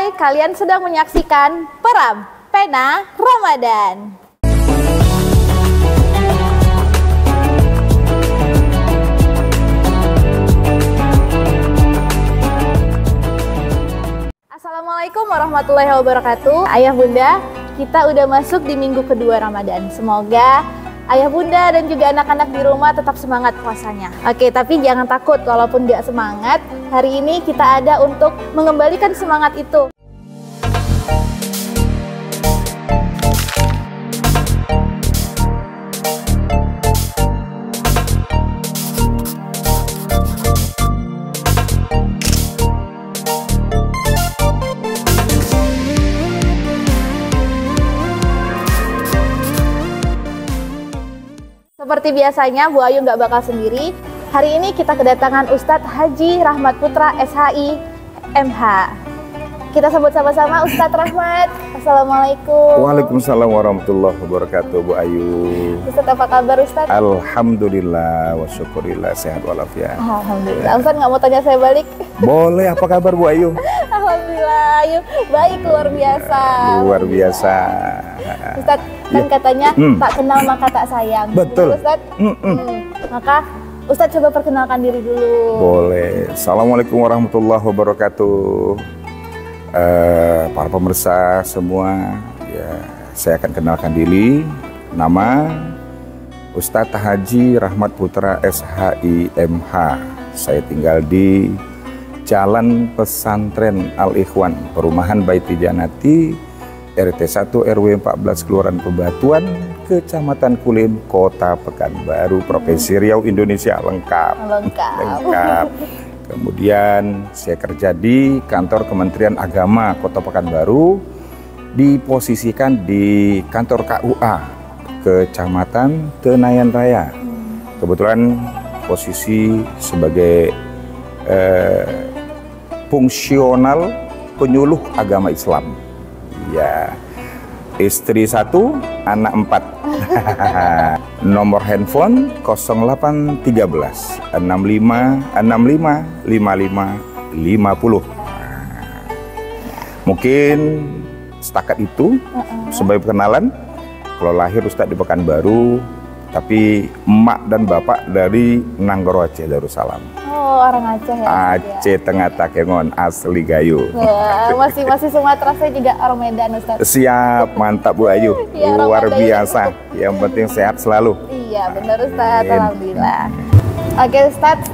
Hai, kalian sedang menyaksikan Peram Pena Ramadan. Assalamualaikum warahmatullahi wabarakatuh. Ayah bunda, kita udah masuk di minggu kedua Ramadan. Semoga ayah bunda dan juga anak-anak di rumah tetap semangat puasanya. Oke, tapi jangan takut walaupun gak semangat. Hari ini kita ada untuk mengembalikan semangat itu. Seperti biasanya, Bu Ayu nggak bakal sendiri. Hari ini kita kedatangan Ustadz Haji Rahmat Putra, SHI, MH. Kita sebut sama-sama Ustadz Rahmat. Assalamualaikum. Waalaikumsalam warahmatullahi wabarakatuh, Bu Ayu. Ustadz, apa kabar Ustadz? Alhamdulillah, wa syukurillah, sehat walafiat. Alhamdulillah. Ustadz nggak mau tanya saya balik? Boleh, apa kabar Bu Ayu? Alhamdulillah, Ayu. Baik, luar biasa. Luar biasa. Ustadz, kan katanya tak kenal maka tak sayang. Betul. Ustadz, maka Ustadz coba perkenalkan diri dulu. Boleh. Assalamualaikum warahmatullahi wabarakatuh. Para pemirsa semua, ya, saya akan kenalkan diri. Nama Ustadz Haji Rahmat Putra, SHI, MH. Saya tinggal di Jalan Pesantren Al-Ikhwan, Perumahan Baiti Janati, RT 1 RW 14 Kelurahan Pebatuan, Kecamatan Kulim, Kota Pekanbaru, Provinsi Riau, Indonesia. Lengkap. Kemudian saya kerja di kantor Kementerian Agama Kota Pekanbaru, diposisikan di kantor KUA Kecamatan Tenayan Raya. Kebetulan posisi sebagai fungsional penyuluh agama Islam. Ya, istri 1, anak 4. Nomor handphone 0813 65 65 55 50. Mungkin setakat itu sebagai perkenalan. Kalau lahir Ustadz di Pekanbaru, tapi emak dan bapak dari Nanggoro Aceh, Darussalam. Oh, orang Aceh ya? Aceh Tengah Takengon, asli Gayo. Masih Sumatera, saya juga orang Medan Ustadz. Siap, mantap Bu Ayu. Ya, luar biasa. Yang penting sehat selalu. Iya, benar Ustadz. Alhamdulillah. Oke Ustadz,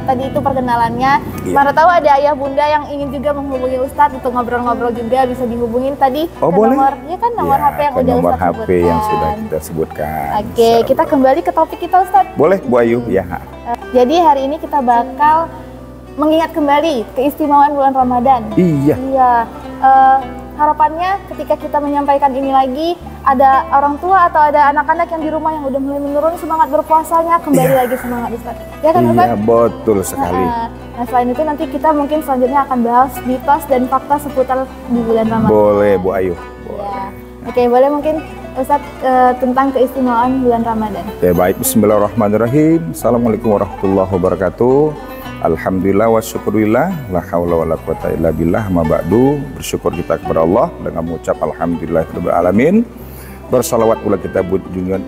tadi itu perkenalannya. Mana tahu ada ayah bunda yang ingin juga menghubungi Ustadz untuk ngobrol-ngobrol juga, bisa dihubungin tadi. Oh, boleh? Nomor HP yang udah nomor Ustadz HP sebutkan. yang sudah kita sebutkan. Oke, kita kembali ke topik kita Ustadz. Boleh Bu Ayu, ya. Jadi hari ini kita bakal mengingat kembali keistimewaan bulan Ramadan. Iya. Harapannya ketika kita menyampaikan ini lagi, ada orang tua atau ada anak-anak yang di rumah yang udah mulai menurun semangat berpuasanya, kembali lagi semangat Ustadz. Ya kan Ustadz? Iya, betul sekali. Nah, selain itu nanti kita mungkin selanjutnya akan bahas mitos dan fakta seputar di bulan Ramadan. Boleh Bu Ayu. Ya. Oke, boleh mungkin Ustadz tentang keistimewaan bulan Ramadan. Ya, baik, bismillahirrahmanirrahim. Assalamualaikum warahmatullahi wabarakatuh. Alhamdulillah wa syukurillah, la haula wa la quwata illa billah, ma ba'du. Bersyukur kita kepada Allah dengan mengucap alhamdulillahirabbil alamin. Bersalawat pula kita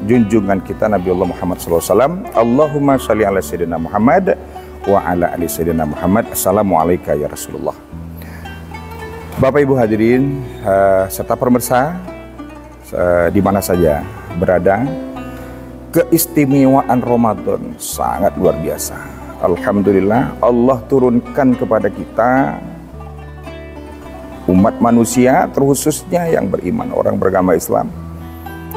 junjungan kita Nabi Allah Muhammad SAW. Allahumma sholli ala sayyidina Muhammad wa ala ali sayyidina Muhammad. Assalamualaikum ya Rasulullah. Bapak Ibu hadirin serta pemirsa di mana saja berada, keistimewaan Ramadan sangat luar biasa. Alhamdulillah, Allah turunkan kepada kita umat manusia, terkhususnya yang beriman, orang beragama Islam.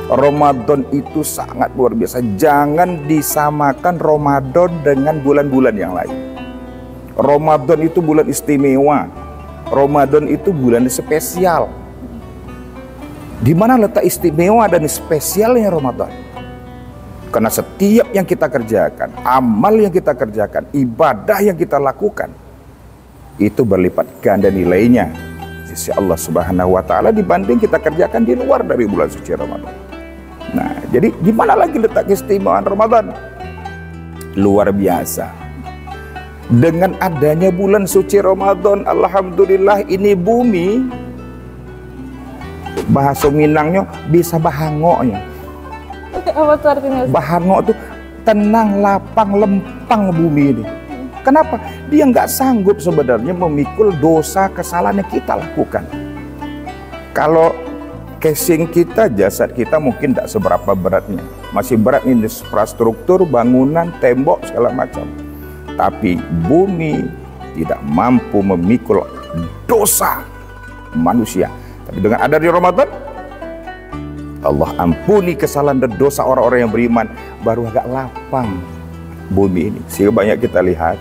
Ramadan itu sangat luar biasa. Jangan disamakan Ramadan dengan bulan-bulan yang lain. Ramadan itu bulan istimewa. Ramadan itu bulan spesial. Di mana letak istimewa dan spesialnya Ramadan? Karena setiap yang kita kerjakan, amal yang kita kerjakan, ibadah yang kita lakukan, itu berlipat ganda nilainya di sisi Allah Subhanahu wa Ta'ala dibanding kita kerjakan di luar dari bulan suci Ramadan. Nah, jadi di mana lagi letak keistimewaan Ramadan? Luar biasa. Dengan adanya bulan suci Ramadan, alhamdulillah ini bumi, bahasa Minangnya bisa bahangoknya. Apa tuh artinya? Bahangok tuh tenang, lapang, lempang bumi ini. Kenapa? Dia nggak sanggup sebenarnya memikul dosa kesalahan yang kita lakukan. Kalau casing kita, jasad kita mungkin tidak seberapa beratnya. Masih berat ini infrastruktur, bangunan, tembok, segala macam. Tapi bumi tidak mampu memikul dosa manusia. Tapi dengan adanya Ramadan, Allah ampuni kesalahan dan dosa orang-orang yang beriman, baru agak lapang bumi ini. Sehingga banyak kita lihat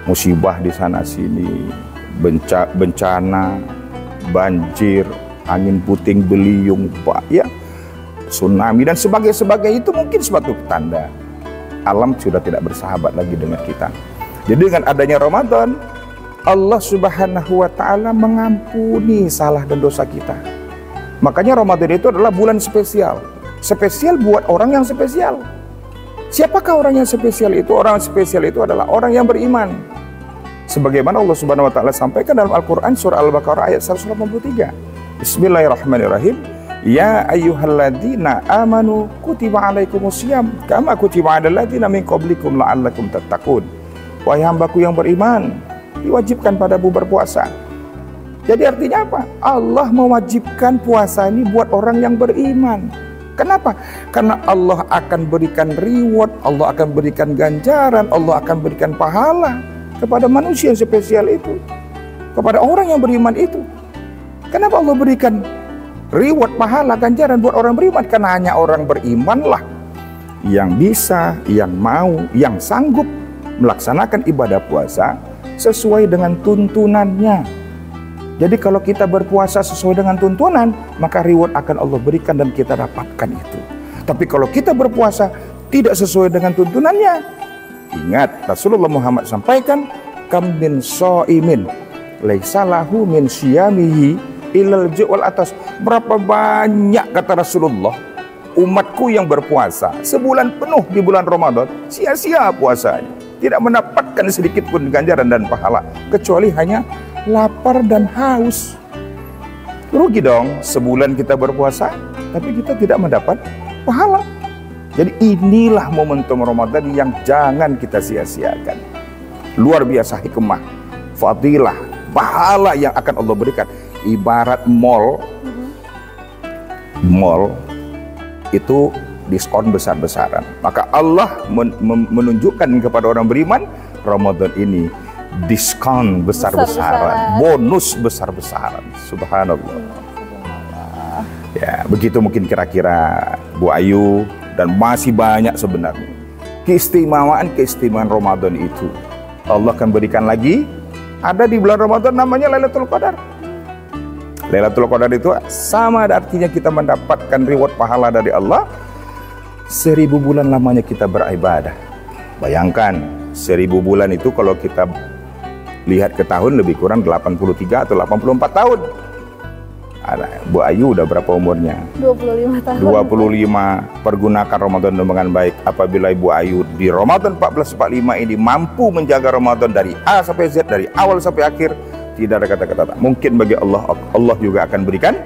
musibah di sana sini, bencana, banjir, angin puting beliung, ya, tsunami dan sebagainya. Itu mungkin suatu tanda alam sudah tidak bersahabat lagi dengan kita. Jadi dengan adanya Ramadan, Allah Subhanahu wa Ta'ala mengampuni salah dan dosa kita. Makanya Ramadan itu adalah bulan spesial. Spesial buat orang yang spesial. Siapakah orang yang spesial itu? Orang spesial itu adalah orang yang beriman. Sebagaimana Allah Subhanahu wa Ta'ala sampaikan dalam Al-Quran surah Al-Baqarah ayat 183. Bismillahirrahmanirrahim. Ya ayyuhalladzina amanu kutiba alaikumusiyam kama kutiba alal ladzina min qablikum la'allakum tattaqun. Wahai hambaku yang beriman, diwajibkan padamu berpuasa. Jadi artinya apa? Allah mewajibkan puasa ini buat orang yang beriman. Kenapa? Karena Allah akan berikan reward, Allah akan berikan ganjaran, Allah akan berikan pahala kepada manusia yang spesial itu, kepada orang yang beriman itu. Kenapa Allah berikan reward, pahala, ganjaran buat orang beriman? Karena hanya orang berimanlah yang bisa, yang mau, yang sanggup melaksanakan ibadah puasa sesuai dengan tuntunannya. Jadi kalau kita berpuasa sesuai dengan tuntunan, maka reward akan Allah berikan dan kita dapatkan itu. Tapi kalau kita berpuasa tidak sesuai dengan tuntunannya, ingat Rasulullah Muhammad sampaikan, kam min shaimin laisa lahu min siyamihi ilal ju'wal atas. Berapa banyak, kata Rasulullah, umatku yang berpuasa sebulan penuh di bulan Ramadan, sia-sia puasanya, tidak mendapatkan sedikit pun ganjaran dan pahala, kecuali hanya lapar dan haus. Rugi dong, sebulan kita berpuasa tapi kita tidak mendapat pahala. Jadi inilah momentum Ramadan yang jangan kita sia-siakan. Luar biasa hikmah, fadilah, pahala yang akan Allah berikan. Ibarat mall itu diskon besar-besaran. Maka Allah menunjukkan kepada orang beriman, Ramadan ini diskon besar-besaran, bonus besar-besaran. Subhanallah. Ya, begitu mungkin kira-kira Bu Ayu, dan masih banyak sebenarnya keistimewaan Ramadan itu. Allah akan berikan lagi, ada di bulan Ramadan namanya Lailatul Qadar. Lailatul Qadar itu sama ada artinya kita mendapatkan reward pahala dari Allah 1000 bulan lamanya kita beribadah. Bayangkan 1000 bulan itu kalau kita lihat ke tahun lebih kurang 83 atau 84 tahun. Ada Bu Ayu udah berapa umurnya? 25 tahun. 25. Pergunakan Ramadan dengan baik. Apabila Ibu Ayu di Ramadan 1445 ini mampu menjaga Ramadan dari A sampai Z, dari awal sampai akhir, tidak ada kata-kata tak mungkin bagi Allah. Allah juga akan berikan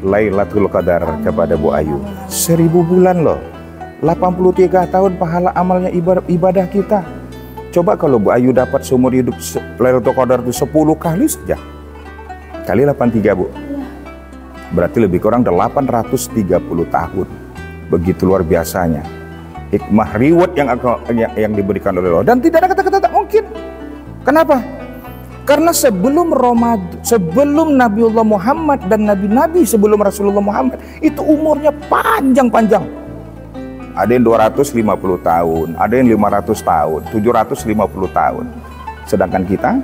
Lailatul Qadar kepada Bu Ayu. 1000 bulan loh, 83 tahun pahala amalnya ibadah kita. Coba kalau Bu Ayu dapat seumur hidup Lailatul Qadar itu 10 kali saja, kali 83 Bu, berarti lebih kurang 830 tahun. Begitu luar biasanya hikmah reward yang diberikan oleh Allah, dan tidak ada kata-kata tak mungkin. Kenapa? Karena sebelum Ramadan, sebelum Nabiullah Muhammad dan nabi-nabi sebelum Rasulullah Muhammad itu umurnya panjang-panjang. Ada yang 250 tahun, ada yang 500 tahun, 750 tahun. Sedangkan kita,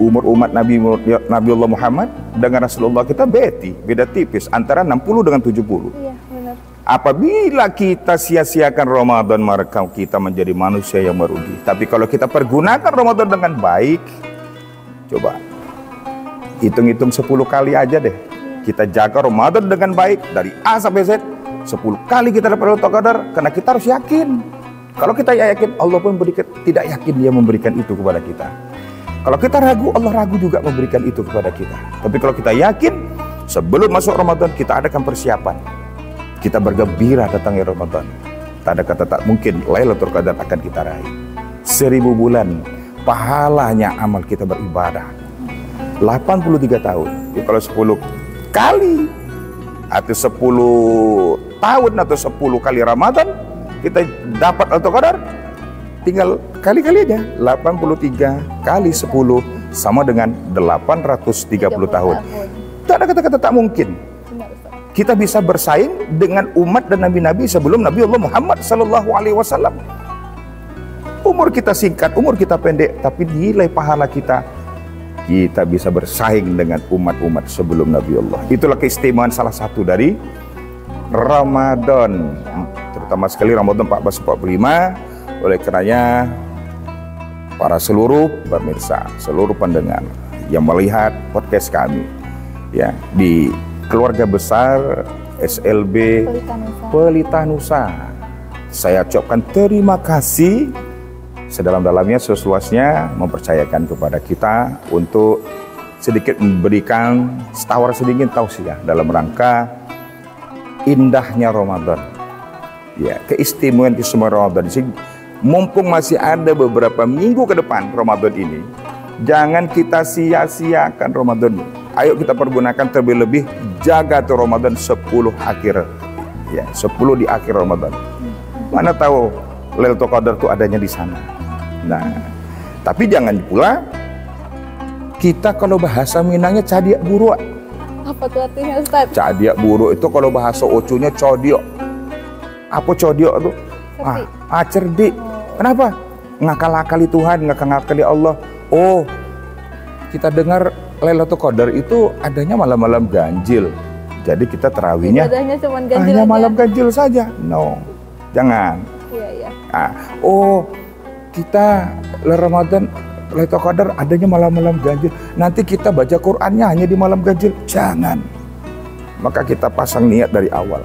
umur umat Nabiullah Muhammad dengan Rasulullah kita beda tipis, antara 60 dengan 70. Iya, benar. Apabila kita sia-siakan Ramadan, maka kita menjadi manusia yang merugi. Tapi kalau kita pergunakan Ramadan dengan baik, coba hitung-hitung 10 kali aja deh. Kita jaga Ramadan dengan baik dari A sampai Z, 10 kali kita dapat Lailatul Qadar. Karena kita harus yakin Kalau kita yakin, Allah pun tidak yakin Dia memberikan itu kepada kita. Kalau kita ragu, Allah ragu juga memberikan itu kepada kita. Tapi kalau kita yakin, sebelum masuk Ramadan kita adakan persiapan. Kita bergembira datangnya Ramadan. Tak ada kata tak mungkin Lailatul Qadar akan kita raih. 1000 bulan pahalanya amal kita beribadah. 83 tahun. Jadi kalau 10 kali atau 10 tahun atau 10 kali Ramadan kita dapat Lailatul Qadar, tinggal kali-kali aja. 83 kali 10 sama dengan 830 tahun. Tak ada kata-kata tak mungkin. Kita bisa bersaing dengan umat dan nabi-nabi sebelum Nabi Allah Muhammad SAW. Umur kita singkat, umur kita pendek, tapi nilai pahala kita bisa bersaing dengan umat-umat sebelum Nabi Allah. Itulah keistimewaan salah satu dari Ramadan, terutama sekali Ramadan 1445. Oleh karenanya para seluruh pemirsa, seluruh pendengar yang melihat podcast kami ya di keluarga besar SLB Pelita Nusa, saya ucapkan terima kasih sedalam-dalamnya, seluas-luasnya mempercayakan kepada kita untuk sedikit memberikan setawar sedikit tausiah dalam rangka indahnya Ramadan. Ya, keistimewaan Ramadan. Mumpung masih ada beberapa minggu ke depan Ramadan ini, jangan kita sia-siakan Ramadan. Ayo kita pergunakan terlebih jaga tuh Ramadan 10 akhir. Ya, 10 di akhir Ramadan. Mana tahu Lailatul Qadar itu adanya di sana. Nah, tapi jangan pula kita kalau bahasa Minangnya cadiak buruk. Apa tuh artinya Ustaz? Cadiak buruk itu kalau bahasa Ocunya codiok. Apa codiok itu? Cerdik. Kenapa? Ngakal-akali Tuhan, ngakal-akali Allah. Oh, kita dengar Lailatul Qadar itu adanya malam-malam ganjil. Jadi kita terawihnya hanya malam ganjil saja. No, jangan. Iya. Oh, kita Ramadan Lailatul Qadar adanya malam-malam ganjil. Nanti kita baca Qur'annya hanya di malam ganjil. Jangan. Maka kita pasang niat dari awal.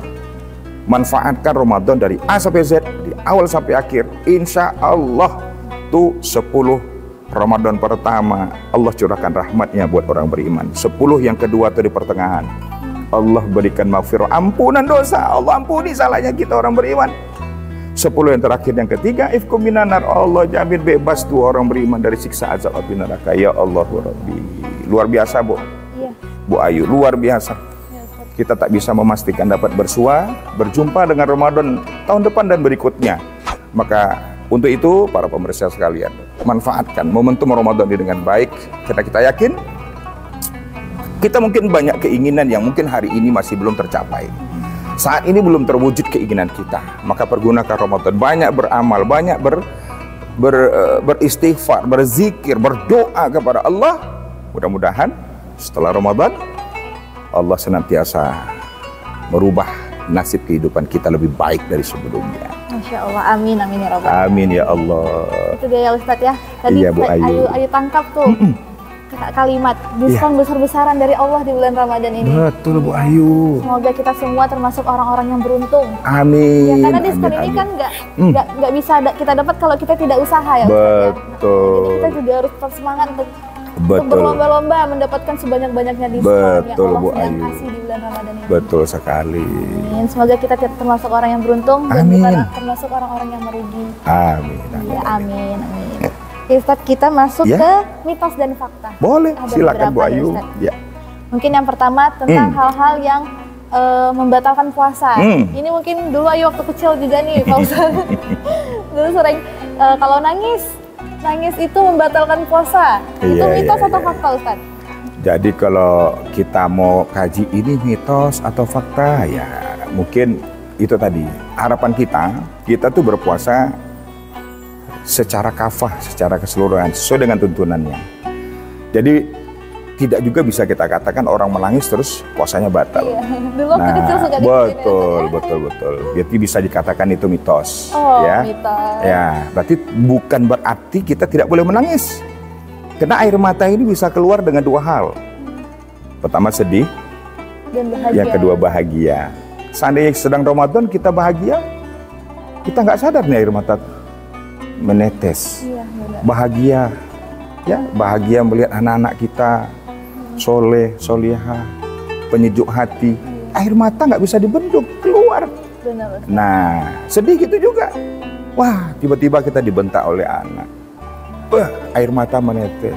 Manfaatkan Ramadan dari A sampai Z, di awal sampai akhir. Insya Allah tuh 10 Ramadan pertama Allah curahkan rahmatnya buat orang beriman. 10 yang kedua itu di pertengahan Allah berikan maghfirah, ampunan dosa. Allah ampuni salahnya kita orang beriman. 10 yang terakhir yang ketiga ifkum minanar, Allah jamin bebas tuh orang beriman dari siksa azab api neraka. Ya Allah Rabbi, luar biasa Bu. Iya. Bu Ayu, luar biasa. Kita tak bisa memastikan dapat berjumpa dengan Ramadan tahun depan dan berikutnya. Maka untuk itu para pemirsa sekalian, manfaatkan momentum Ramadan ini dengan baik. Karena kita yakin kita mungkin banyak keinginan yang mungkin hari ini masih belum tercapai. Saat ini belum terwujud keinginan kita. Maka pergunakan Ramadan, banyak beramal, banyak beristighfar, berzikir, berdoa kepada Allah. Mudah-mudahan setelah Ramadan Allah senantiasa merubah nasib kehidupan kita lebih baik dari sebelumnya. Masya Allah, amin ya Rabbal. Amin ya Allah. Itu dia ya Ustadz ya. Tadi iya, Bu Ayu. Ayu tangkap tuh kalimat diskon besar-besaran dari Allah di bulan Ramadan ini. Betul Bu Ayu. Semoga kita semua termasuk orang-orang yang beruntung. Amin. Ya, karena diskon ini kan nggak bisa kita dapat kalau kita tidak usaha ya. Betul. Jadi kita juga harus tetap semangat untuk berlomba-lomba mendapatkan sebanyak-banyaknya diskon yang Allah sedang kasih di bulan Ramadan ini. Betul sekali. Amin. Semoga kita termasuk orang yang beruntung dan bukan termasuk orang-orang yang merugi. Amin. Ya, amin. Ustadz, kita masuk ke mitos dan fakta. Boleh, silakan Bu Ayu. Ya. Mungkin yang pertama tentang hal-hal yang membatalkan puasa. Ini mungkin dulu Ayu waktu kecil juga nih, Pak Ustadz. Dulu sering kalau nangis itu membatalkan puasa. Itu mitos atau fakta, Ustadz? Jadi kalau kita mau kaji ini mitos atau fakta, ya mungkin itu tadi harapan kita tuh berpuasa secara kafah, secara keseluruhan sesuai dengan tuntunannya. Jadi tidak juga bisa kita katakan orang menangis terus puasanya batal. Iya. Dulu waktu kecil suka betul. Jadi bisa dikatakan itu mitos. Oh, ya. Mitos. Ya, berarti bukan berarti kita tidak boleh menangis. Karena air mata ini bisa keluar dengan dua hal. Pertama sedih, dan bahagia. Yang kedua bahagia. Seandainya sedang Ramadan kita bahagia, kita nggak sadar nih air mata menetes. Iya, benar. Bahagia, ya, bahagia melihat anak-anak kita soleh, solihah, penyejuk hati. Air mata nggak bisa dibendung, keluar. Benar. Nah, sedih gitu juga. Wah, tiba-tiba kita dibentak oleh anak. Air mata menetes.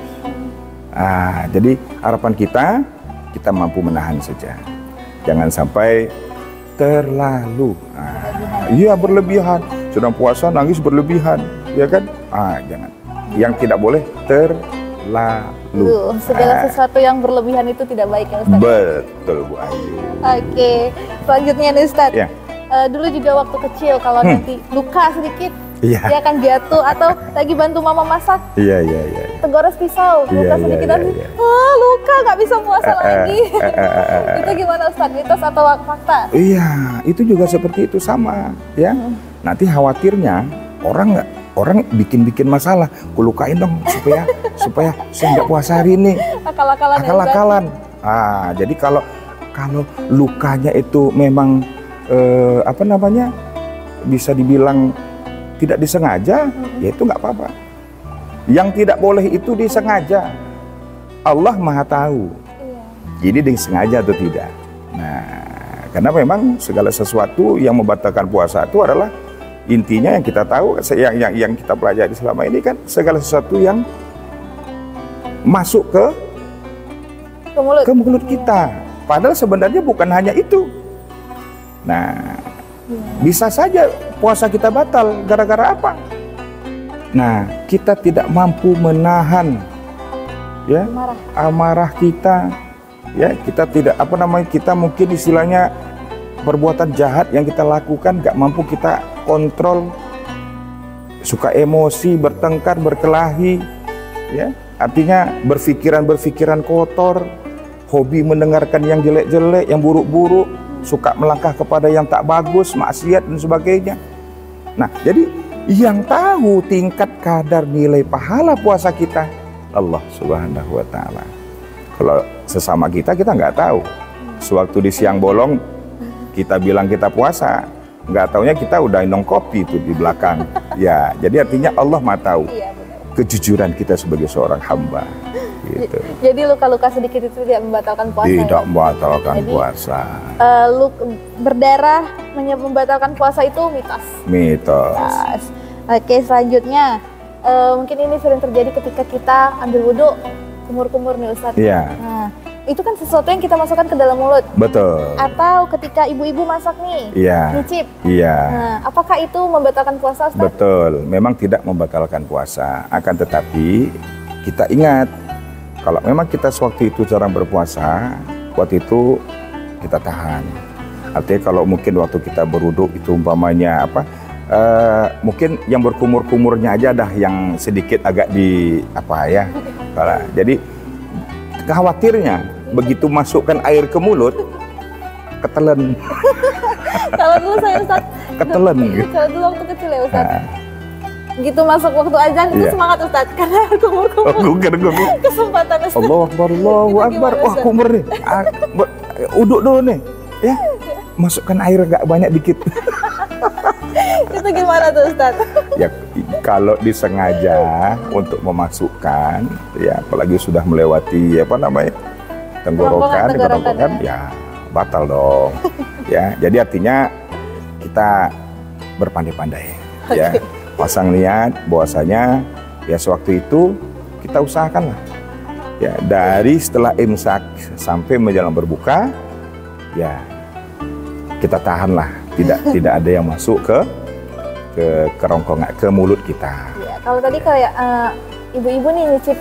Jadi harapan kita mampu menahan saja. Jangan sampai terlalu. Iya, berlebihan. Sedang puasa nangis berlebihan, ya kan? Jangan. Yang tidak boleh terlalu. Segala sesuatu yang berlebihan itu tidak baik ya Ustaz. Betul Bu Ayu. Oke, selanjutnya nih Ustaz. Ya. Dulu juga waktu kecil kalau nanti luka sedikit, Iya. dia akan jatuh atau lagi bantu mama masak, Iya. tegores pisau, luka sedikit nanti, luka nggak bisa puasa lagi. Itu gimana Ustaz? Mitos atau fakta? Iya, itu juga seperti itu sama, ya. Nanti khawatirnya orang bikin masalah, kulukain dong supaya saya nggak puasa hari ini. Akal-akalan. Jadi kalau lukanya itu memang bisa dibilang tidak disengaja, ya itu nggak apa-apa. Yang tidak boleh itu disengaja. Allah Maha tahu. Jadi disengaja atau tidak. Nah, karena memang segala sesuatu yang membatalkan puasa itu adalah intinya yang kita tahu, yang kita pelajari selama ini kan segala sesuatu yang masuk ke mulut kita. Padahal sebenarnya bukan hanya itu. Nah, bisa saja puasa kita batal gara-gara apa? Nah, kita tidak mampu menahan ya amarah kita, ya kita tidak kita mungkin istilahnya perbuatan jahat yang kita lakukan gak mampu kita kontrol, suka emosi, bertengkar, berkelahi, ya artinya berpikiran kotor, hobi mendengarkan yang jelek-jelek, yang buruk-buruk, suka melangkah kepada yang tak bagus, maksiat dan sebagainya. Nah, jadi yang tahu tingkat kadar nilai pahala puasa kita Allah Subhanahu wa Ta'ala. Kalau sesama kita nggak tahu. Sewaktu di siang bolong kita bilang kita puasa, nggak taunya kita udah minum kopi itu di belakang. Ya, jadi artinya Allah Maha tahu kejujuran kita sebagai seorang hamba. Gitu. Jadi luka-luka sedikit itu tidak membatalkan puasa. Tidak membatalkan puasa. Berdarah membatalkan puasa itu mitos. Oke, selanjutnya mungkin ini sering terjadi ketika kita ambil wudhu, kumur-kumur nih Ustadz. Iya. Nah, itu kan sesuatu yang kita masukkan ke dalam mulut. Betul. Atau ketika ibu-ibu masak nih, nyicip. Iya. Nah, apakah itu membatalkan puasa Ustadz? Betul, memang tidak membatalkan puasa. Akan tetapi kita ingat, kalau memang kita sewaktu itu jarang berpuasa, waktu itu kita tahan. Artinya kalau mungkin waktu kita berwudu itu umpamanya mungkin yang berkumur-kumurnya aja dah yang sedikit agak jadi khawatirnya begitu masukkan air ke mulut ketelen. Kalau dulu saya Ustaz, ketelen gitu. Kalau dulu waktu kecil ya Ustaz. Gitu masuk waktu azan itu semangat Ustaz karena kumur-kumur. Kesempatan Ustaz. Allahu Akbar. Wah, kumur nih. Uduk dulu nih. Ya. Masukkan air agak banyak dikit. Itu gimana tuh Ustaz? Ya kalau disengaja untuk memasukkan, ya apalagi sudah melewati tenggorokan, ya batal dong. Ya, jadi artinya kita berpandai-pandai. Ya, pasang niat bahwasanya ya sewaktu itu kita usahakanlah. Ya, dari setelah imsak sampai menjelang berbuka, ya kita tahanlah, tidak ada yang masuk ke kerongkongan, ke mulut kita. Ya, kalau tadi kayak ibu-ibu nih nyicip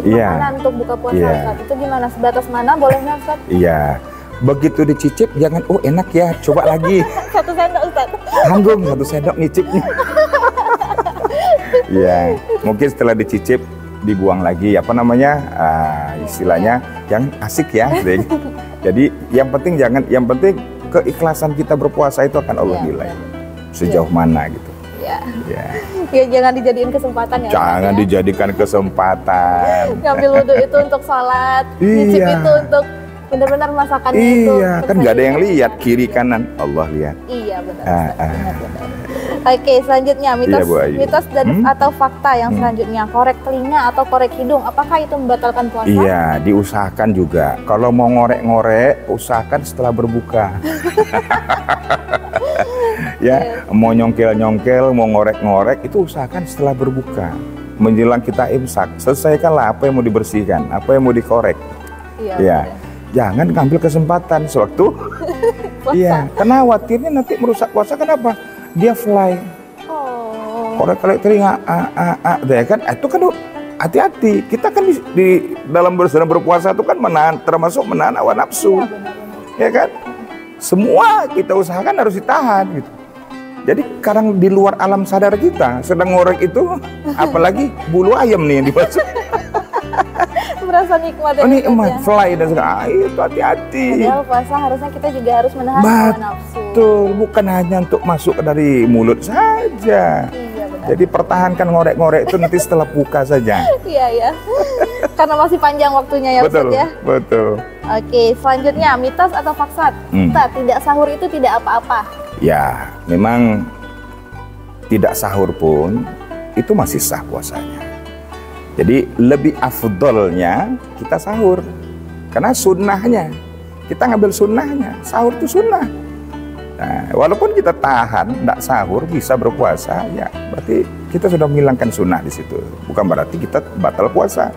makanan untuk buka puasa Ustaz, itu gimana? Sebatas mana bolehnya Ustaz? Iya, begitu dicicip jangan enak ya, coba lagi. Satu sendok Ustaz. Tanggung satu sendok nyicipnya. Iya, mungkin setelah dicicip dibuang lagi, istilahnya yang asik ya. Jadi yang penting keikhlasan kita berpuasa itu akan Allah nilai sejauh mana gitu. Ya, jangan dijadiin kesempatan ya. Jangan dijadikan kesempatan. Ngambil wudhu itu untuk sholat, nyicip itu untuk benar-benar masakannya itu. Iya, kan nggak ada yang lihat kiri kanan, Allah lihat. Iya benar. Oke, selanjutnya mitos, Iya, Bu Ayu. mitos dan atau fakta yang selanjutnya, korek telinga atau korek hidung, apakah itu membatalkan puasa? Iya, diusahakan juga. Kalau mau ngorek-ngorek, usahakan setelah berbuka. Ya, mau nyongkel-nyongkel, mau ngorek-ngorek, itu usahakan setelah berbuka. Menjelang kita imsak, selesaikanlah apa yang mau dibersihkan, apa yang mau dikorek. Iya. Ya, benar. jangan ngambil kesempatan sewaktu. Puasa. Iya, karena khawatirnya nanti merusak puasa. Kenapa? Dia fly. Oh. Korek-korek telinga, ya kan? Itu kan hati-hati. Kita kan di dalam sedang berpuasa itu kan termasuk menahan hawa nafsu, Iya, benar-benar. ya kan? Semua kita usahakan harus ditahan gitu. Jadi kadang di luar alam sadar kita sedang ngorek itu, apalagi bulu ayam nih yang dimasuk. Merasa nikmat ya. Oh, Ustaz, nikmat, ya. fly dan segala. Itu hati-hati. Padahal puasa harusnya kita juga harus menahan hawa nafsu. Betul, bukan hanya untuk masuk dari mulut saja. Iya, benar. Jadi pertahankan ngorek-ngorek itu nanti setelah buka saja. Iya ya. Karena masih panjang waktunya ya Betul, Ustaz ya. betul. Oke, selanjutnya mitos atau fakta? Ustaz, tidak sahur itu tidak apa-apa. Ya, memang tidak sahur pun itu masih sah puasanya. Jadi lebih afdolnya kita sahur. Karena sunnahnya, kita ngambil sunnahnya. Sahur itu sunnah. Nah, walaupun kita tahan, tidak sahur, bisa berpuasa, ya berarti kita sudah menghilangkan sunnah di situ. Bukan berarti kita batal puasa.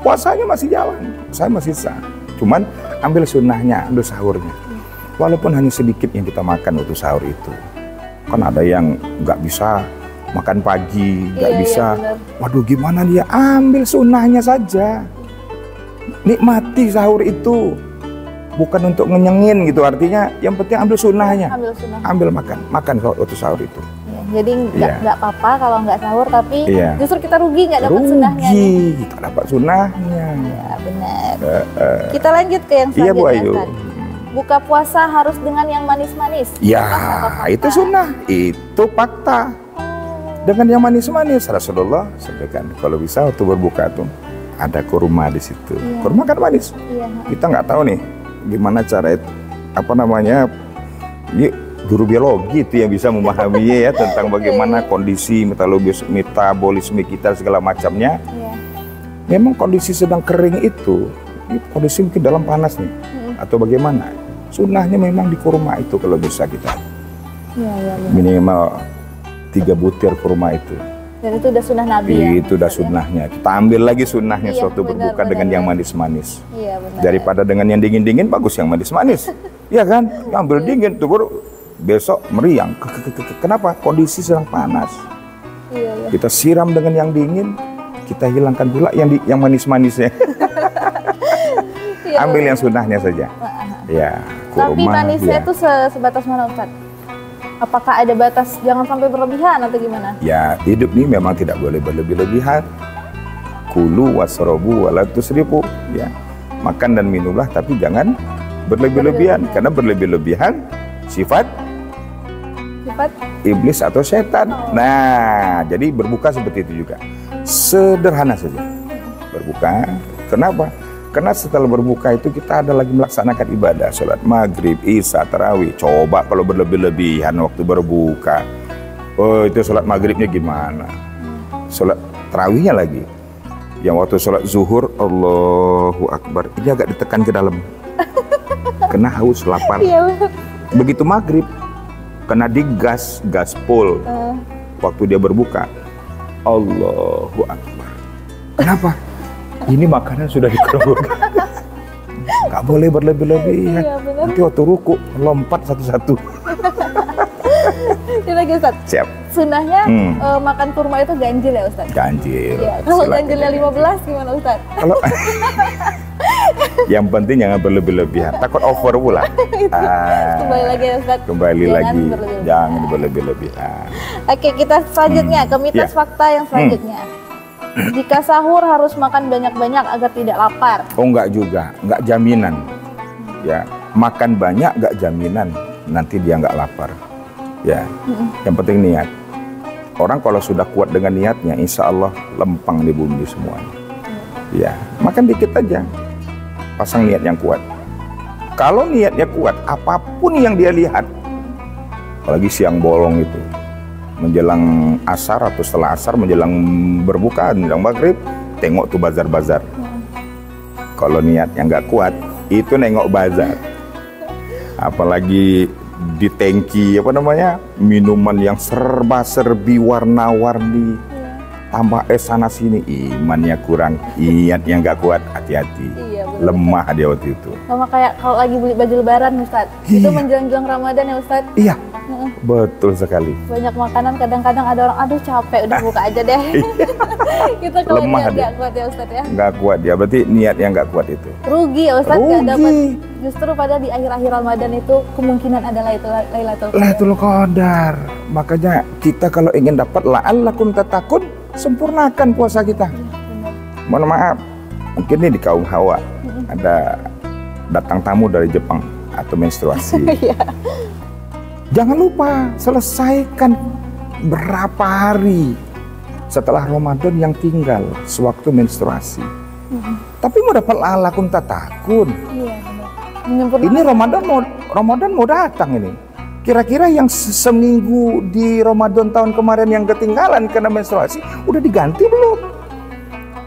Puasanya masih jalan, saya masih sah. Cuman ambil sunnahnya, ambil sahurnya. Walaupun hanya sedikit yang kita makan waktu sahur itu. Kan ada yang nggak bisa makan pagi, nggak Iya, bisa. iya, benar. Waduh, gimana dia? Ambil sunnahnya saja. Nikmati sahur itu. Bukan untuk ngenyengin gitu, artinya yang penting ambil sunnahnya. Ambil sunnah. Ambil makan waktu sahur itu. Ya, jadi Iya. nggak apa-apa kalau nggak sahur, tapi Iya. justru kita rugi nggak dapat sunnahnya. Rugi, kita dapat sunnahnya. Ya benar. Kita lanjut ke yang Iya, Bu selanjutnya. Ayu. Ustaz. Buka puasa harus dengan yang manis-manis. Ya, Mitos atau fakta? itu sunnah, itu fakta. Dengan yang manis-manis, Rasulullah sampaikan kalau bisa waktu berbuka tuh ada kurma di situ. Iya. Kurma kan manis. Iya. Kita nggak tahu nih gimana cara apa namanya, guru biologi itu yang bisa memahaminya ya tentang bagaimana kondisi metabolisme kita segala macamnya. Iya. Memang kondisi sedang kering itu kondisi mungkin dalam panas nih atau bagaimana. Sunnahnya memang di kurma itu kalau bisa kita Iya, iya, benar. minimal 3 butir kurma itu. Dan itu udah sunnah Nabi ya. Itu udah Ustaz, ya? sunnahnya. Kita ambil lagi sunnahnya Iya, suatu benar, berbuka benar, dengan yang benar. manis-manis. Iya benar. Daripada dengan yang dingin-dingin, bagus yang manis-manis. Iya kan? Ambil dingin tuh baru besok meriang. Kenapa? Kondisi sedang panas. Iya, iya. Kita siram dengan yang dingin, kita hilangkan pula yang manis-manisnya. Iya, Ambil yang sunnahnya saja. Ya, kurma. Tapi manisnya ya. itu sebatas mana Ustaz? Apakah ada batas jangan sampai berlebihan atau gimana? Ya, hidup ini memang tidak boleh berlebih-lebihan. Kulu wasrobu wala tusrifu. Ya, makan dan minumlah tapi jangan berlebih-lebihan. Karena berlebih-lebihan sifat iblis atau setan. Nah, jadi berbuka seperti itu juga. Sederhana saja. Berbuka. Kenapa? Karena setelah berbuka itu kita ada lagi melaksanakan ibadah, sholat maghrib, isya, tarawih. Coba kalau berlebih-lebihan waktu berbuka. Oh, itu sholat maghribnya gimana? Sholat tarawihnya lagi. Yang waktu sholat zuhur, Allahu Akbar. Ini agak ditekan ke dalam. Kena haus, lapar. Iya. Begitu maghrib, kena digas, gaspol. Waktu dia berbuka, Allahu Akbar. Kenapa? Ini makanan sudah dikeruk. Gak boleh berlebih-lebihan. Iya, benar. Nanti waktu ruku lompat satu-satu. Ini lagi Ustaz. Siap. Sunnahnya makan kurma itu ganjil ya Ustaz? Ganjil. Iya. Kalau Silakan. ganjilnya 15 gimana Ustaz? Kalau yang penting jangan berlebih-lebihan. Takut over pula. Kembali lagi ya Ustaz. Kembali Jangan lagi. berlebih-lebihan. Jangan berlebih-lebihan. Oke, kita selanjutnya ke mitos Iya. fakta yang selanjutnya. Jika sahur harus makan banyak-banyak agar tidak lapar. Oh, enggak juga, enggak jaminan. Ya, makan banyak enggak jaminan nanti dia enggak lapar. Ya, yang penting niat. Orang kalau sudah kuat dengan niatnya, insya Allah lempang di bumi semuanya. Ya, makan dikit aja, pasang niat yang kuat. Kalau niatnya kuat, apapun yang dia lihat, apalagi siang bolong itu, menjelang asar atau setelah asar, menjelang berbuka, menjelang maghrib, tengok tuh bazar-bazar. Kalau niatnya nggak kuat, itu nengok bazar. Apalagi di tangki apa namanya, minuman yang serba-serbi warna-warni, tambah es sana sini, imannya kurang, niatnya nggak kuat, hati-hati. Iya, lemah dia waktu itu. Sama kayak kalau lagi beli baju lebaran Ustaz, itu menjelang-jelang Ramadan ya Ustaz. Iya, betul sekali. Banyak makanan, kadang-kadang ada orang, aduh capek, udah buka aja deh. Itu kalau Lemah niat dia. nggak kuat ya Ustaz ya. Nggak kuat dia, berarti niatnya nggak kuat itu. Rugi ya Ustaz, nggak Rugi. dapat. Justru pada di akhir-akhir Ramadan itu kemungkinan adalah itu Lailatul Qadar. Lailatul Qadar. Makanya kita kalau ingin dapat la'allakum tattaqun, sempurnakan puasa kita. Mohon maaf, mungkin nih di kaum Hawa ada datang tamu dari Jepang atau menstruasi. Iya. Jangan lupa selesaikan berapa hari setelah Ramadan yang tinggal sewaktu menstruasi. Tapi mau dapat la'allakum tattaqun. Iya, benar. Menyempurnakan. Ini Ramadan mau datang ini. Kira-kira yang seminggu di Ramadan tahun kemarin yang ketinggalan karena menstruasi udah diganti belum?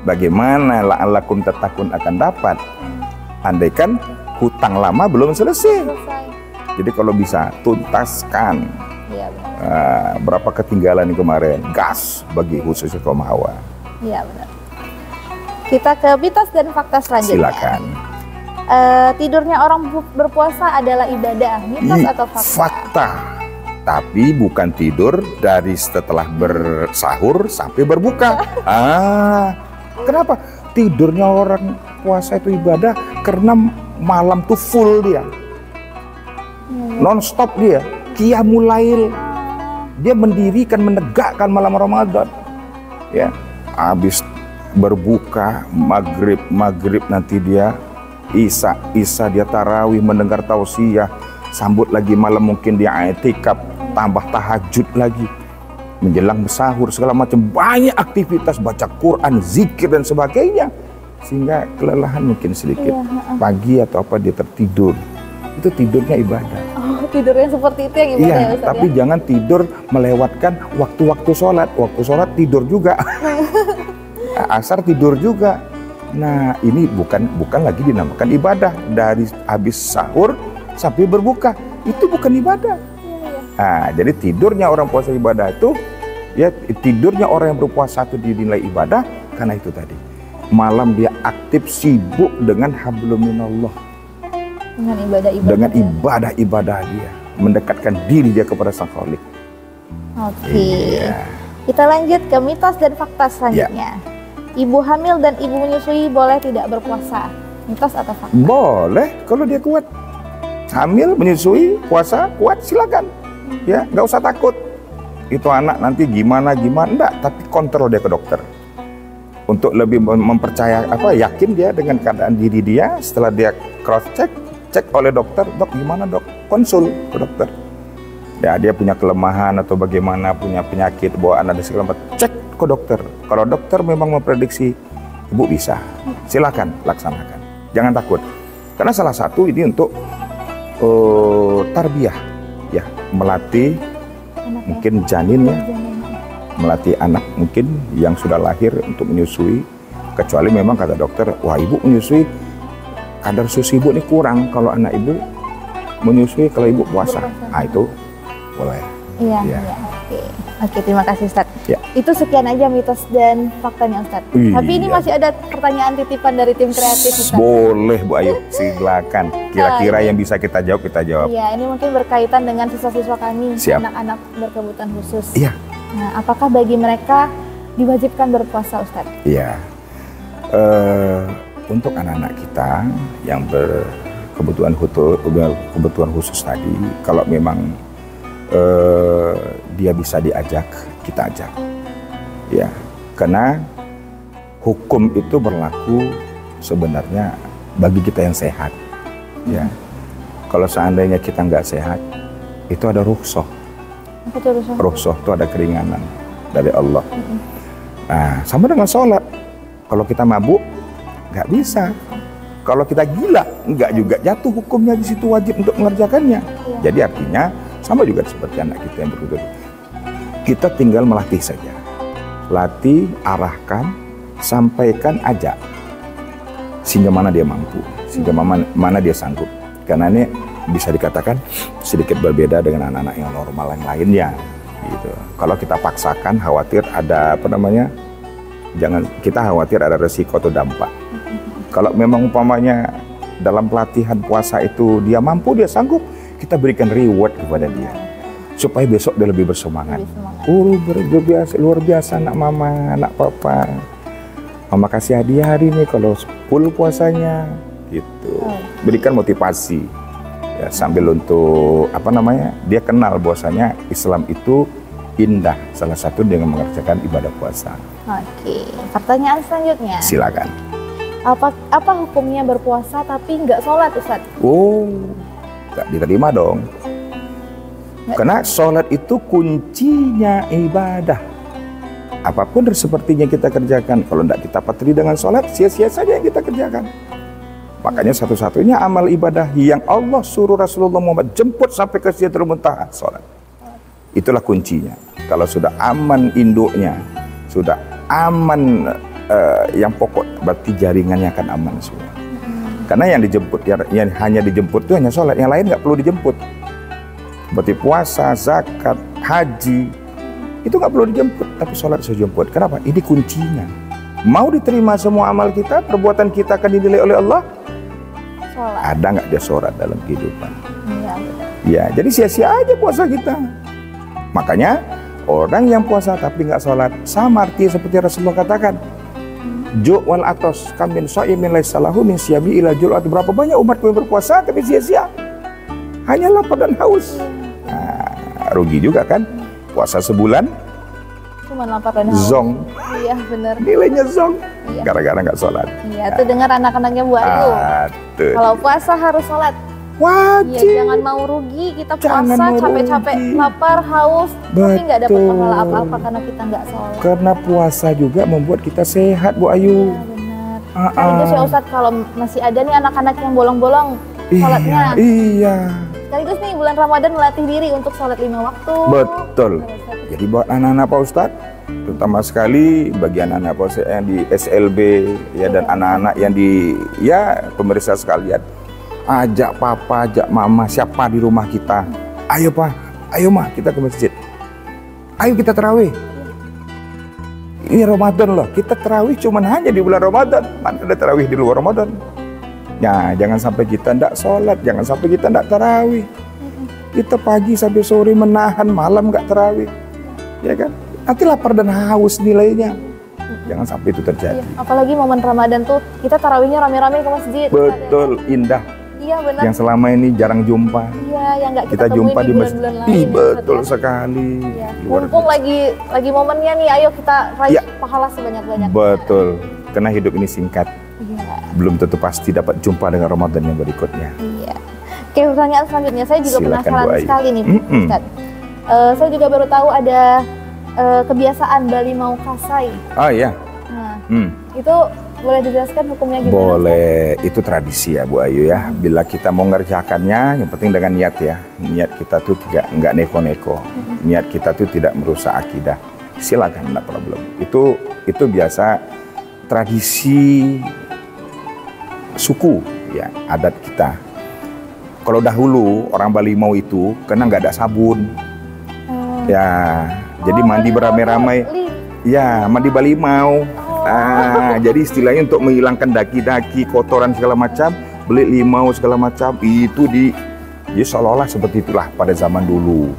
Bagaimana la'allakum tattaqun akan dapat? Andaikan hutang lama belum selesai. Selesai. Jadi kalau bisa tuntaskan Iya, benar. berapa ketinggalan kemarin, gas bagi khususnya kaum Hawa. Iya, benar. Kita ke mitos dan fakta selanjutnya. Silakan. Tidurnya orang berpuasa adalah ibadah, mitos atau fakta? Fakta. Tapi bukan tidur dari setelah bersahur sampai berbuka. Kenapa? Tidurnya orang puasa itu ibadah karena malam tuh full dia. Non-stop dia. Qiyamul lail. Dia mendirikan, menegakkan malam Ramadan. Ya, habis berbuka maghrib nanti dia Isya dia tarawih, mendengar tausiah, sambut lagi malam mungkin dia i'tikaf, tambah tahajud lagi, menjelang sahur segala macam, banyak aktivitas, baca Quran, zikir dan sebagainya, sehingga kelelahan mungkin sedikit. Pagi atau apa dia tertidur, itu tidurnya ibadah. Oh, tidurnya seperti itu yang ibadah ya Ustaz, tapi ya? jangan tidur melewatkan waktu-waktu sholat. Waktu sholat tidur juga. Asar tidur juga. Nah, ini bukan lagi dinamakan ibadah. Dari habis sahur sampai berbuka, itu bukan ibadah. Nah, jadi tidurnya orang puasa ibadah itu, ya tidurnya orang yang berpuasa itu dinilai ibadah karena itu tadi. Malam dia aktif, sibuk dengan hablum minallah. Dengan ibadah-ibadah dia, mendekatkan diri dia kepada Sang Khalik. Oke. Iya. Kita lanjut ke mitos dan fakta selanjutnya. Ibu hamil dan ibu menyusui boleh tidak berpuasa, mitos atau fakta? Boleh kalau dia kuat. Hamil, menyusui, puasa, kuat, silakan. Ya, nggak usah takut. Itu anak nanti gimana, enggak, tapi kontrol dia ke dokter. Untuk lebih mempercaya yakin dia dengan keadaan diri dia, setelah dia cross cek oleh dokter, dok gimana dok? Konsul ke dokter. Ya, dia punya kelemahan atau bagaimana, punya penyakit bawaan ada segala macam, cek ke dokter. Kalau dokter memang memprediksi ibu bisa, silakan laksanakan. Jangan takut. Karena salah satu ini untuk tarbiyah, ya, melatih mungkin janin ya, melatih anak mungkin yang sudah lahir untuk menyusui. Kecuali memang kata dokter, wah ibu menyusui, kadar susu ibu ini kurang kalau anak ibu menyusui kalau ibu puasa. Nah itu boleh. Iya. Oke, terima kasih Ustaz. Ya. Itu sekian aja mitos dan faktanya Ustaz. Tapi ini masih ada pertanyaan titipan dari tim kreatif Ustaz. Boleh Bu Ayu, silakan. Kira-kira yang bisa kita jawab, kita jawab. Iya, ini mungkin berkaitan dengan siswa-siswa kami, Siap. anak-anak berkebutuhan khusus. Iya. Nah, apakah bagi mereka diwajibkan berpuasa Ustaz? Iya. Untuk anak-anak kita yang berkebutuhan khusus tadi, kalau memang dia bisa diajak, kita ajak, ya, karena hukum itu berlaku sebenarnya bagi kita yang sehat, ya. Kalau seandainya kita nggak sehat, itu ada rukhsah. Rukhsah itu ada keringanan dari Allah. Nah, sama dengan sholat. Kalau kita mabuk, nggak bisa. Kalau kita gila, nggak juga jatuh hukumnya di situ, wajib untuk mengerjakannya. Jadi artinya sama juga seperti anak kita yang berkebutuhan. Kita tinggal melatih saja. Latih, arahkan, sampaikan, ajak. Sehingga mana dia mampu, sehingga mana dia sanggup. Karena ini bisa dikatakan sedikit berbeda dengan anak-anak yang normal yang lainnya. Gitu. Kalau kita paksakan, khawatir ada kita khawatir ada resiko atau dampak. Kalau memang umpamanya dalam pelatihan puasa itu dia mampu, dia sanggup, kita berikan reward kepada dia supaya besok dia lebih bersemangat. Luar biasa anak mama, anak papa. Mama kasih hadiah hari ini kalau full puasanya, gitu. Berikan motivasi. Ya, sambil untuk dia kenal bahwasanya Islam itu indah, salah satu dengan mengerjakan ibadah puasa. Oke, pertanyaan selanjutnya. Silakan. Apa hukumnya berpuasa tapi nggak sholat, Ustaz? Oh, nggak diterima dong. Karena sholat itu kuncinya ibadah. Apapun sepertinya kita kerjakan, kalau tidak kita patuhi dengan sholat, sia-sia saja yang kita kerjakan. Makanya satu-satunya amal ibadah yang Allah suruh Rasulullah Muhammad jemput sampai ke Sidratul Muntaha, sholat. Itulah kuncinya. Kalau sudah aman induknya, sudah aman yang pokok, berarti jaringannya akan aman semua. Karena yang dijemput, yang hanya dijemput itu hanya sholat, yang lain nggak perlu dijemput. Seperti puasa, zakat, haji, itu nggak perlu dijemput, tapi sholat bisa dijemput. Kenapa? Ini kuncinya. Mau diterima semua amal kita, perbuatan kita akan dinilai oleh Allah. Sholat. Ada nggak dia sholat dalam kehidupan? Ya, jadi sia-sia aja puasa kita. Makanya orang yang puasa tapi nggak sholat sama artinya seperti Rasulullah katakan, ju' wal atos kamin sha'imin laisa lahu min siyami ila jul'at. Berapa banyak umatku yang berpuasa tapi sia-sia, hanya lapar dan haus. Nah, rugi juga kan? Puasa sebulan cuma lapar dan haus. Zong. Iya benar. Nilainya zong. Iya. Gara-gara nggak sholat. Iya, tuh dengar anak-anaknya Bu Ayu. Kalau puasa harus sholat. Wajib. Ya, jangan mau rugi, kita puasa capek-capek, lapar, haus, tapi nggak dapat pahala apa-apa karena kita nggak sholat. Karena puasa juga membuat kita sehat, Bu Ayu. Iya, benar. Sekaligus ya Ustadz, kalau masih ada nih anak-anak yang bolong-bolong sholatnya. Iya. Sekaligus nih bulan Ramadan melatih diri untuk sholat 5 waktu. Betul. Jadi buat anak-anak Pak Ustadz, terutama sekali bagi anak-anak Pak Ustadz yang di SLB ya, dan anak-anak yang di pemirsa sekalian, ajak papa, ajak mama, siapa di rumah kita, ayo Pak, ayo Ma, kita ke masjid, ayo kita tarawih. Ini Ramadan loh, kita tarawih cuman hanya di bulan Ramadan, mana ada tarawih di luar Ramadan. Nah, jangan sampai kita tidak sholat, jangan sampai kita tidak tarawih. Kita pagi sampai sore menahan, malam nggak tarawih, ya kan? Nanti lapar dan haus nilainya. Jangan sampai itu terjadi. Iya, apalagi momen Ramadan tuh kita tarawihnya rame-rame ke masjid. Betul, ya. Indah. Iya benar. Yang selama ini jarang jumpa. Iya, yang nggak kita jumpa di bulan-bulan lain. Betul sekali. Iya. Mumpung lagi momennya nih, ayo kita raih pahala sebanyak-banyaknya. Betul, karena hidup ini singkat. Iya. Belum tentu pasti dapat jumpa dengan Ramadan yang berikutnya. Iya. Oke, pertanyaan selanjutnya saya juga penasaran sekali nih, Ustaz. Saya juga baru tahu ada kebiasaan Bali mau kasai. Oh iya. Nah, itu boleh dijelaskan hukumnya gimana? Boleh, itu tradisi ya Bu Ayu ya. Bila kita mau ngerjakannya, yang penting dengan niat ya. Niat kita tuh nggak neko-neko. Niat kita tuh tidak merusak akidah. Silakan, enggak problem. Itu biasa tradisi suku ya, adat kita. Kalau dahulu orang Bali mau itu karena nggak ada sabun. Ya, jadi mandi beramai-ramai. Ya, mandi Bali mau. Jadi istilahnya untuk menghilangkan daki-daki, kotoran segala macam, beli limau segala macam, itu ya seolah-olah seperti itulah pada zaman dulu.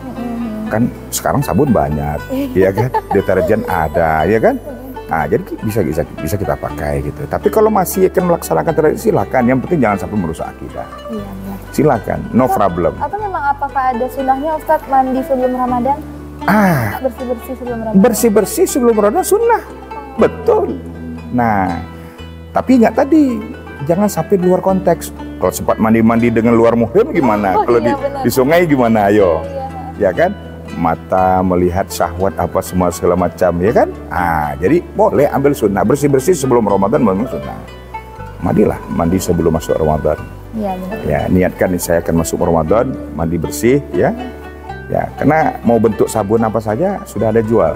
Kan sekarang sabun banyak, ya kan, deterjen ada, ya kan. Nah, jadi bisa kita pakai gitu. Tapi kalau masih akan melaksanakan tradisi, silakan. Yang penting jangan sampai merusak akidah. Iya. Silakan, no problem. Atau memang apakah ada sunnahnya Ustadz mandi sebelum Ramadan? Bersih-bersih sebelum Ramadan. Bersih-bersih sebelum Ramadan sunnah. Betul. Nah, tapi ingat tadi, jangan sampai di luar konteks. Kalau sempat mandi-mandi dengan luar muhrim gimana? Kalau di sungai gimana? Ayo, ya kan? Mata melihat syahwat apa semua segala macam, ya kan? Jadi boleh ambil sunnah, bersih-bersih sebelum Ramadan memang sunnah. Mandilah, mandi sebelum masuk Ramadan. Iya benar. Ya, niatkan saya akan masuk Ramadan, mandi bersih, ya. Ya, karena mau bentuk sabun apa saja sudah ada jual.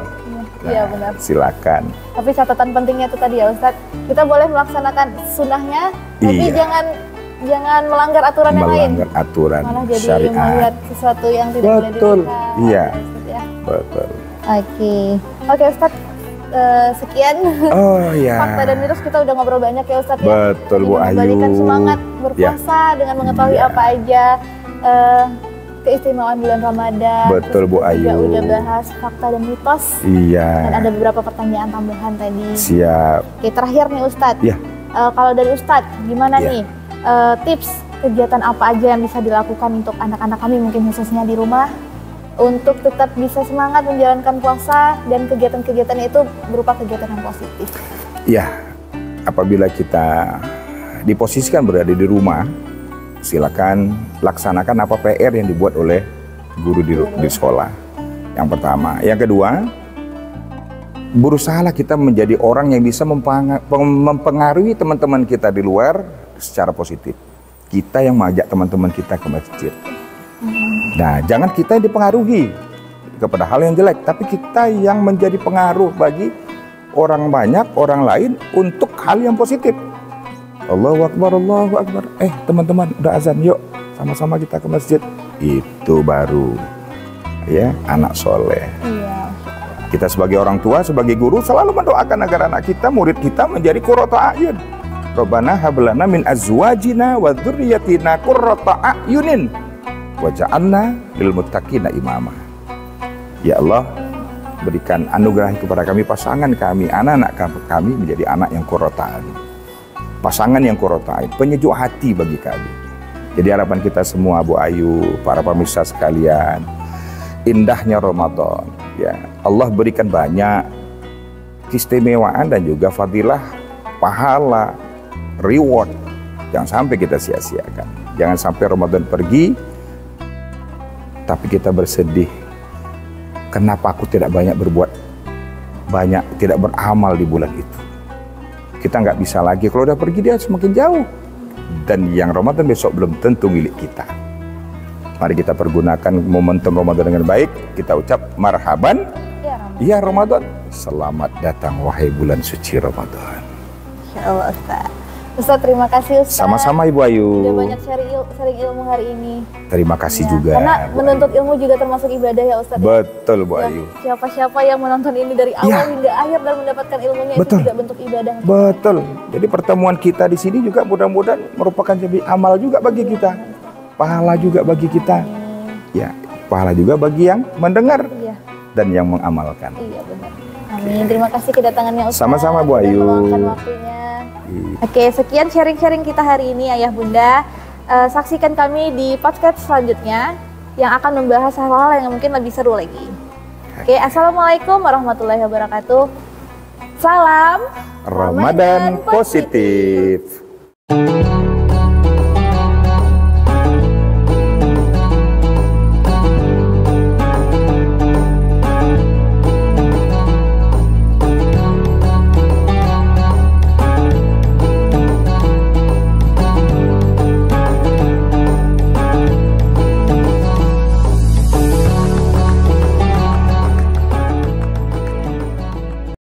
Iya, benar. Silakan. Tapi catatan pentingnya itu tadi ya Ustadz, kita boleh melaksanakan sunnahnya, tapi Iya. jangan melanggar aturan yang lain. Melanggar aturan Malah jadi syariat. melihat sesuatu yang tidak boleh Betul. dilihat. Iya. Ustadz, ya. Betul. Oke Ustadz, sekian Oh ya. fakta dan mitos, kita udah ngobrol banyak ya Ustadz ya. Betul Bu Ayu. Mengembalikan semangat berpuasa dengan mengetahui Iya. apa aja keistimewaan bulan Ramadan. Betul, Terus Bu kita juga Ayu. udah bahas fakta dan mitos. Iya. Dan ada beberapa pertanyaan tambahan tadi. Siap. Oke, terakhir nih Ustadz. Iya. Kalau dari Ustadz, gimana Iya. nih tips kegiatan apa aja yang bisa dilakukan untuk anak-anak kami mungkin khususnya di rumah untuk tetap bisa semangat menjalankan puasa dan kegiatan-kegiatan itu berupa kegiatan yang positif. Ya, apabila kita diposisikan berada di rumah, silakan laksanakan apa PR yang dibuat oleh guru di sekolah. Yang pertama, yang kedua, berusahalah kita menjadi orang yang bisa mempengaruhi teman-teman kita di luar secara positif. Kita yang mengajak teman-teman kita ke masjid. Nah, jangan kita yang dipengaruhi kepada hal yang jelek, tapi kita yang menjadi pengaruh bagi orang banyak, orang lain untuk hal yang positif. Allahu Akbar, Allahu Akbar. Teman-teman, udah azan, yuk sama-sama kita ke masjid. Itu baru ya anak soleh. Iya. Kita sebagai orang tua, sebagai guru selalu mendoakan agar anak kita, murid kita menjadi qurrata a'yun. Rabbana hablana min azwajina wa dzurriyyatina qurrata a'yunin waj'alna lil muttaqina imama. Ya Allah, berikan anugerah kepada kami, pasangan kami, anak-anak kami menjadi anak yang qurrata a'yun. Pasangan yang qurrata a'yun, penyejuk hati bagi kami. Jadi harapan kita semua Bu Ayu, para pemirsa sekalian, indahnya Ramadan. Ya, Allah berikan banyak keistimewaan dan juga fadilah, pahala, reward. Jangan sampai kita sia-siakan. Jangan sampai Ramadan pergi tapi kita bersedih, kenapa aku tidak banyak tidak beramal di bulan itu. Kita nggak bisa lagi, kalau udah pergi dia semakin jauh, dan yang Ramadan besok belum tentu milik kita. Mari kita pergunakan momentum Ramadan dengan baik. Kita ucap marhaban ya Ramadan, selamat datang wahai bulan suci Ramadan. Insya Allah Ustaz. Ustaz, terima kasih Ustaz. Sama-sama Ibu Ayu. Udah banyak sharing ilmu hari ini. Terima kasih Ya, juga. karena Bu menuntut Ayu. ilmu juga termasuk ibadah ya Ustaz. Betul Bu Ya, Ayu. siapa-siapa yang menonton ini dari awal hingga akhir dan mendapatkan ilmunya, Betul. itu juga bentuk ibadah. Betul. Jadi pertemuan kita di sini juga mudah-mudahan merupakan jadi amal juga bagi kita. Pahala juga bagi kita. Ya, pahala juga bagi yang mendengar Iya, dan yang mengamalkan. iya benar. Amin. Terima kasih kedatangannya Ustaz. Sama-sama, Bu sudah Ayu. meluangkan waktunya. Iya. Oke, sekian sharing-sharing kita hari ini Ayah Bunda. Saksikan kami di podcast selanjutnya yang akan membahas hal-hal yang mungkin lebih seru lagi. Oke, Assalamualaikum warahmatullahi wabarakatuh. Salam Ramadan positif.